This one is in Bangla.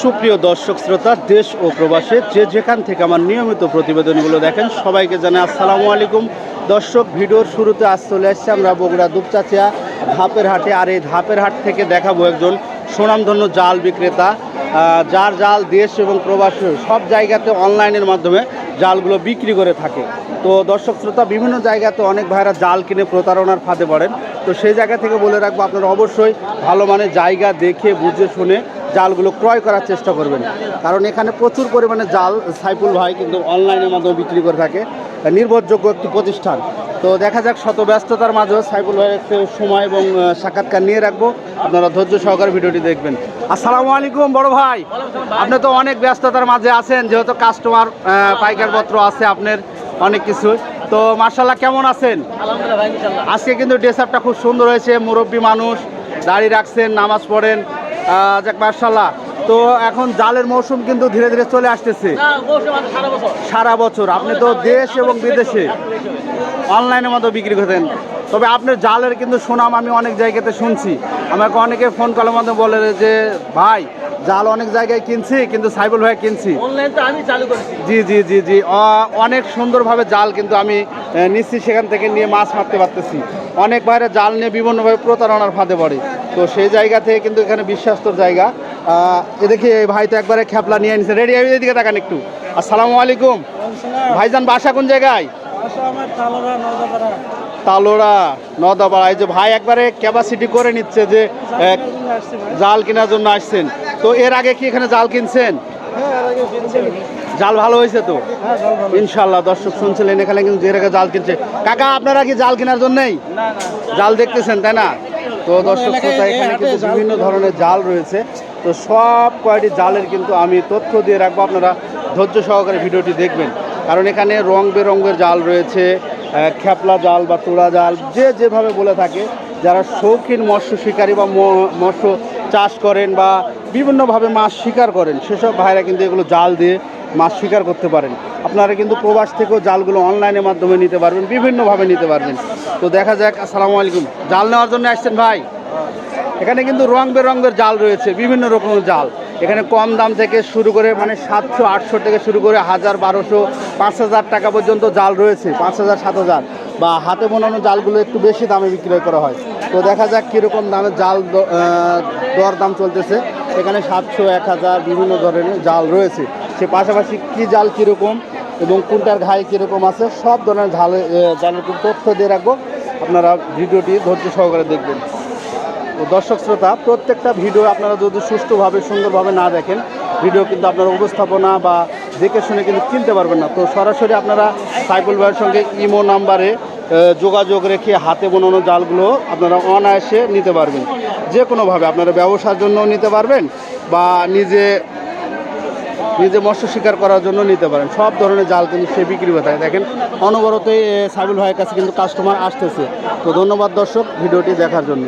সুপ্রিয় দর্শক শ্রোতা, দেশ ও প্রবাসে যে যেখান থেকে আমার নিয়মিত প্রতিবেদনগুলো দেখেন সবাইকে জানাই আসসালামু আলাইকুম। দর্শক, ভিডিওর শুরুতে আজ চলে আসছে আমরা বগুড়া দুপচাচিয়া ধাপের হাটে। আর এই ধাপের হাট থেকে দেখাবো একজন সুনামধন্য জাল বিক্রেতা, যার জাল দেশ এবং প্রবাসে সব জায়গাতে অনলাইনের মাধ্যমে জালগুলো বিক্রি করে থাকে। তো দর্শক শ্রোতা, বিভিন্ন জায়গাতে অনেক ভাইরা জাল কিনে প্রতারণার ফাঁদে পড়েন। তো সেই জায়গা থেকে বলে রাখবো, আপনারা অবশ্যই ভালো মানের জায়গা দেখে বুঝে শুনে জালগুলো ক্রয় করার চেষ্টা করবেন, কারণ এখানে প্রচুর পরিমাণে জাল সাইফুল ভাই কিন্তু অনলাইনের মাধ্যমে বিক্রি করে থাকে, নির্ভরযোগ্য একটি প্রতিষ্ঠান। তো দেখা যাক, শত ব্যস্ততার মাঝেও সাইফুল ভাইয়ের একটু সময় এবং সাক্ষাৎকার নিয়ে রাখবো, আপনারা ধৈর্য সহকারে ভিডিওটি দেখবেন। আসসালামু আলাইকুম বড় ভাই, আপনি তো অনেক ব্যস্ততার মাঝে আছেন, যেহেতু কাস্টমার পাইকারপত্র আছে আপনার অনেক কিছু। তো মার্শাল্লাহ, কেমন আছেন? আজকে কিন্তু ড্রেস আপটা খুব সুন্দর হয়েছে, মুরব্বী মানুষ, দাড়ি রাখছেন, নামাজ পড়েন, যাক মার্শাল্লাহ। তো এখন জালের মৌসুম কিন্তু ধীরে ধীরে চলে আসতেছে, সারা বছর আপনি তো দেশ এবং বিদেশে অনলাইনের মতো বিক্রি করতেন। তবে আপনার জালের কিন্তু সুনাম আমি অনেক জায়গাতে শুনছি, আমাকে অনেকে ফোন কলের মধ্যে বলে যে ভাই, জাল অনেক জায়গায় কিনছি কিন্তু সাইফুল ভাই কিনছি। জি জি জি জি, অনেক সুন্দরভাবে জাল কিন্তু আমি নিচ্ছি, সেখান থেকে নিয়ে মাছ মারতে পারতেছি। অনেক ভাইরা জাল নিয়ে বিভিন্নভাবে প্রতারণার ফাঁদে পড়ে, তো সেই জায়গা থেকে কিন্তু এখানে বিশ্বাস্তর জায়গা। এ দেখি এই ভাই তো একবারে খেপলা নিয়ে নিছে, রেডি। এদিকে তাকান একটু। আসসালামু আলাইকুম ভাইজান, বাসা কোন জায়গায়? তালোড়া, নদাপাড়া। এই যে ভাই একবারে ক্যাপাসিটি করে নিচ্ছে যে জাল কেনার জন্য আসছেন। তো এর আগে কি এখানে জাল কিনছেন? জাল ভালো হয়েছে তো ইনশাল্লাহ। দর্শক শুনছিলেন, এখানে কিন্তু এর আগে জাল কিনছে। কাকা, আপনারা কি জাল কেনার জন্যই জাল দেখতেছেন, তাই না? তো দর্শক শ্রোতা, এখানে কিন্তু বিভিন্ন ধরনের জাল রয়েছে। তো সব কয়টি জালের কিন্তু আমি তথ্য দিয়ে রাখবো, আপনারা ধৈর্য সহকারে ভিডিওটি দেখবেন, কারণ এখানে রং বেরঙের জাল রয়েছে, খেপলা জাল বা তোড়া জাল, যে যেভাবে বলে থাকে। যারা শৌখিন মৎস্য শিকারী বা মৎস্য চাষ করেন বা বিভিন্নভাবে মাছ শিকার করেন, সেসব ভাইরা কিন্তু এগুলো জাল দিয়ে মাছ শিকার করতে পারেন। আপনারা কিন্তু প্রবাস থেকেও জালগুলো অনলাইনের মাধ্যমে নিতে পারবেন, বিভিন্নভাবে নিতে পারবেন। তো দেখা যাক। আসসালামু আলাইকুম, জাল নেওয়ার জন্য আসছেন ভাই? এখানে কিন্তু রং বেরঙের জাল রয়েছে, বিভিন্ন রকমের জাল। এখানে কম দাম থেকে শুরু করে মানে 700-800 থেকে শুরু করে 1000, 1200, 5000 টাকা পর্যন্ত জাল রয়েছে। 5000, 7000 বা হাতে বোনানো জালগুলো একটু বেশি দামে বিক্রয় করা হয়। তো দেখা যাক কীরকম দামের জাল দর দাম চলতেছে। এখানে 700, 1000 বিভিন্ন ধরনের জাল রয়েছে। সে পাশাপাশি কী জাল কীরকম এবং কোনটার ঘায়ে কীরকম আছে, সব ধরনের জালের তথ্য দিয়ে রাখবো, আপনারা ভিডিওটি ধৈর্য সহকারে দেখবেন। তো দর্শক শ্রোতা, প্রত্যেকটা ভিডিও আপনারা যদি সুষ্ঠুভাবে সুন্দরভাবে না দেখেন, ভিডিও কিন্তু আপনারা উপস্থাপনা বা দেখে শুনে কিন্তু কিনতে পারবেন না। তো সরাসরি আপনারা সাইফুল ভাইয়ের সঙ্গে ইমো নাম্বারে যোগাযোগ রেখে হাতে বোনানো জালগুলো আপনারা অনায়াসে নিতে পারবেন। যে কোনোভাবে আপনারা ব্যবসার জন্য নিতে পারবেন বা নিজে মৎস্য শিকার করার জন্য নিতে পারেন। সব ধরনের জাল কিন্তু সে বিক্রি হয়ে থাকে। দেখেন, অনবরতই সাইফুল ভাইয়ের কাছে কিন্তু কাস্টমার আসতেছে। তো ধন্যবাদ দর্শক ভিডিওটি দেখার জন্য।